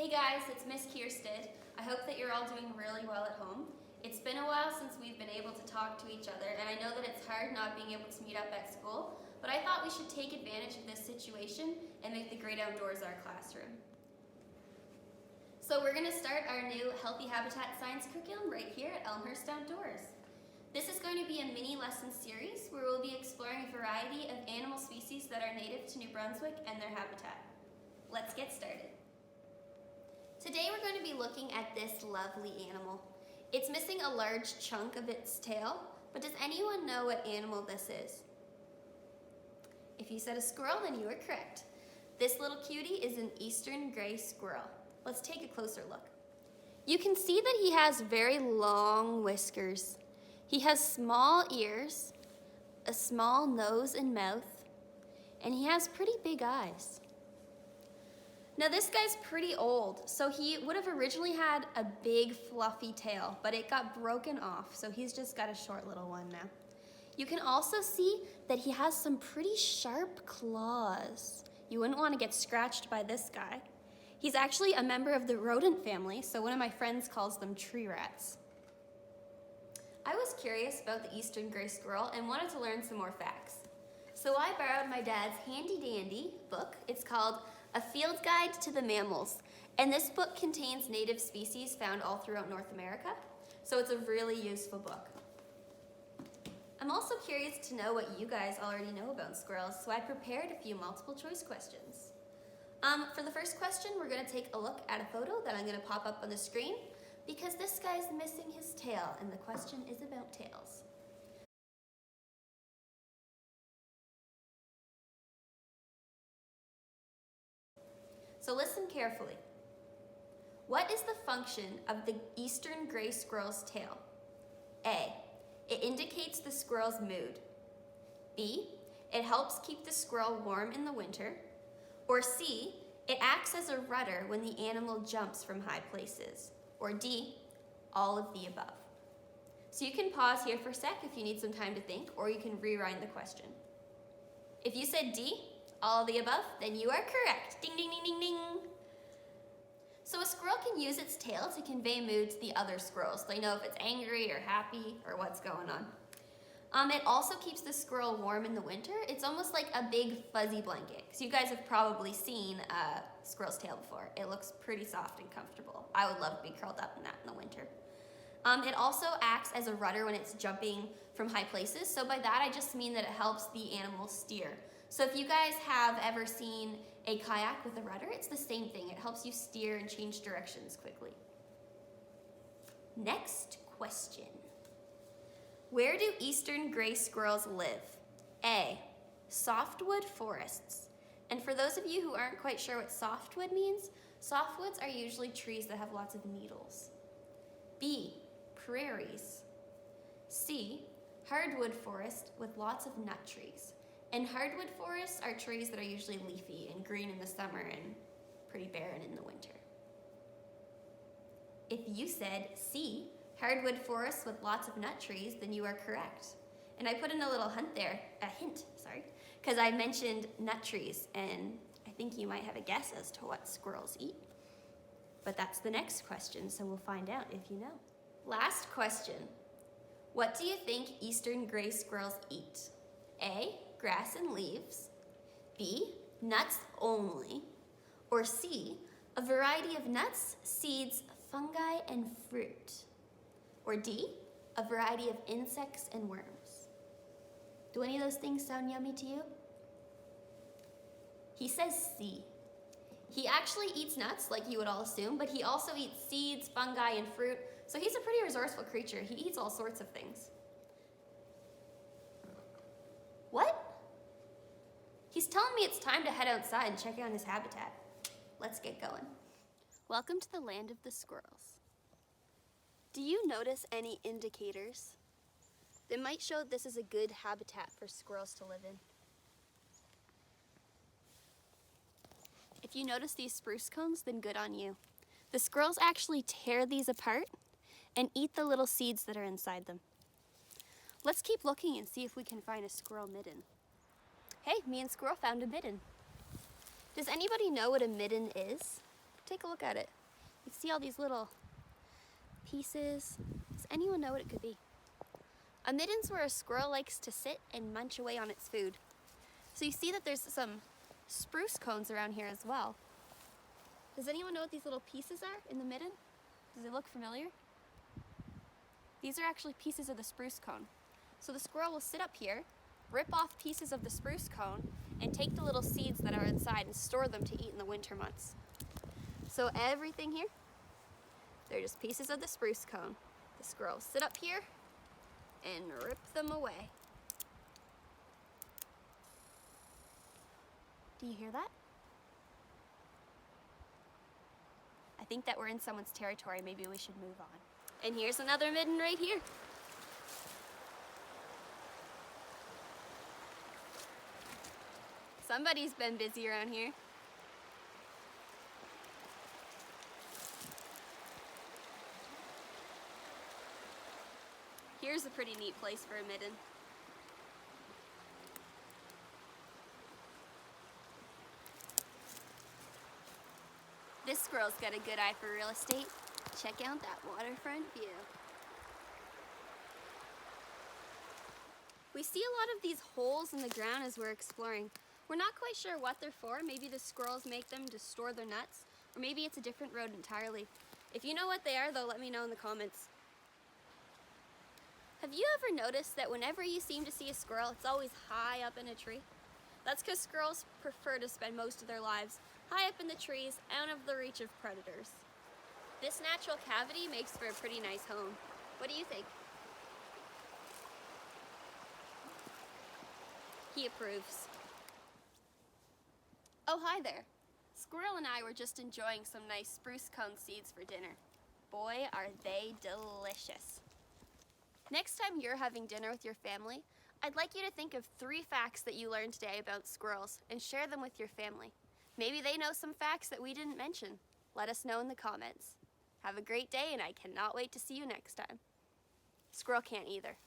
Hey guys, it's Miss Kierstead. I hope that you're all doing really well at home. It's been a while since we've been able to talk to each other, and I know that it's hard not being able to meet up at school, but I thought we should take advantage of this situation and make the great outdoors our classroom. So we're going to start our new Healthy Habitat Science curriculum right here at Elmhurst Outdoors. This is going to be a mini lesson series where we'll be exploring a variety of animal species that are native to New Brunswick and their habitat. Let's get started. Today we're going to be looking at this lovely animal. It's missing a large chunk of its tail, but does anyone know what animal this is? If you said a squirrel, then you are correct. This little cutie is an eastern gray squirrel. Let's take a closer look. You can see that he has very long whiskers. He has small ears, a small nose and mouth, and he has pretty big eyes. Now this guy's pretty old, so he would have originally had a big fluffy tail, but it got broken off, so he's just got a short little one now. You can also see that he has some pretty sharp claws. You wouldn't want to get scratched by this guy. He's actually a member of the rodent family, so one of my friends calls them tree rats. I was curious about the eastern gray squirrel and wanted to learn some more facts. So I borrowed my dad's handy dandy book. It's called A Field Guide to the Mammals, and this book contains native species found all throughout North America, so it's a really useful book. I'm also curious to know what you guys already know about squirrels, so I prepared a few multiple choice questions. For the first question, we're going to take a look at a photo that I'm going to pop up on the screen because this guy's missing his tail, and the question is about tails. So listen carefully. What is the function of the eastern gray squirrel's tail? A, it indicates the squirrel's mood. B, it helps keep the squirrel warm in the winter. Or C, it acts as a rudder when the animal jumps from high places. Or D, all of the above. So you can pause here for a sec if you need some time to think, or you can rewind the question. If you said D, all of the above, then you are correct. Ding, ding, ding, ding, ding. So a squirrel can use its tail to convey mood to the other squirrels. They know if it's angry or happy or what's going on. It also keeps the squirrel warm in the winter. It's almost like a big fuzzy blanket. So you guys have probably seen a squirrel's tail before. It looks pretty soft and comfortable. I would love to be curled up in that in the winter. It also acts as a rudder when it's jumping from high places. So by that, I just mean that it helps the animal steer. So if you guys have ever seen a kayak with a rudder, it's the same thing. It helps you steer and change directions quickly. Next question. Where do eastern gray squirrels live? A, softwood forests. And for those of you who aren't quite sure what softwood means, softwoods are usually trees that have lots of needles. B, prairies. C, hardwood forest with lots of nut trees. And hardwood forests are trees that are usually leafy and green in the summer and pretty barren in the winter. If you said C, hardwood forests with lots of nut trees, then you are correct. And I put in a little hint, because I mentioned nut trees, and I think you might have a guess as to what squirrels eat. But that's the next question, so we'll find out if you know. Last question. What do you think eastern gray squirrels eat? A, grass and leaves. B, nuts only. Or C, a variety of nuts, seeds, fungi, and fruit. Or D, a variety of insects and worms. Do any of those things sound yummy to you? He says C. He actually eats nuts, like you would all assume, but he also eats seeds, fungi, and fruit, so he's a pretty resourceful creature. He eats all sorts of things. What? He's telling me it's time to head outside and check out his habitat. Let's get going. Welcome to the land of the squirrels. Do you notice any indicators that might show this is a good habitat for squirrels to live in? If you notice these spruce cones, then good on you. The squirrels actually tear these apart and eat the little seeds that are inside them. Let's keep looking and see if we can find a squirrel midden. Hey, me and Squirrel found a midden. Does anybody know what a midden is? Take a look at it. You see all these little pieces. Does anyone know what it could be? A midden's where a squirrel likes to sit and munch away on its food. So you see that there's some spruce cones around here as well. Does anyone know what these little pieces are in the midden? Does it look familiar? These are actually pieces of the spruce cone. So the squirrel will sit up here, rip off pieces of the spruce cone, and take the little seeds that are inside and store them to eat in the winter months. So everything here, they're just pieces of the spruce cone. The squirrel will sit up here and rip them away. Do you hear that? I think that we're in someone's territory. Maybe we should move on. And here's another midden right here. Somebody's been busy around here. Here's a pretty neat place for a midden. This squirrel's got a good eye for real estate. Check out that waterfront view. We see a lot of these holes in the ground as we're exploring. We're not quite sure what they're for. Maybe the squirrels make them to store their nuts, or maybe it's a different road entirely. If you know what they are, though, let me know in the comments. Have you ever noticed that whenever you seem to see a squirrel, it's always high up in a tree? That's because squirrels prefer to spend most of their lives high up in the trees, out of the reach of predators. This natural cavity makes for a pretty nice home. What do you think? He approves. Oh, hi there. Squirrel and I were just enjoying some nice spruce cone seeds for dinner. Boy, are they delicious. Next time you're having dinner with your family, I'd like you to think of 3 facts that you learned today about squirrels and share them with your family. Maybe they know some facts that we didn't mention. Let us know in the comments. Have a great day, and I cannot wait to see you next time. Squirrel can't either.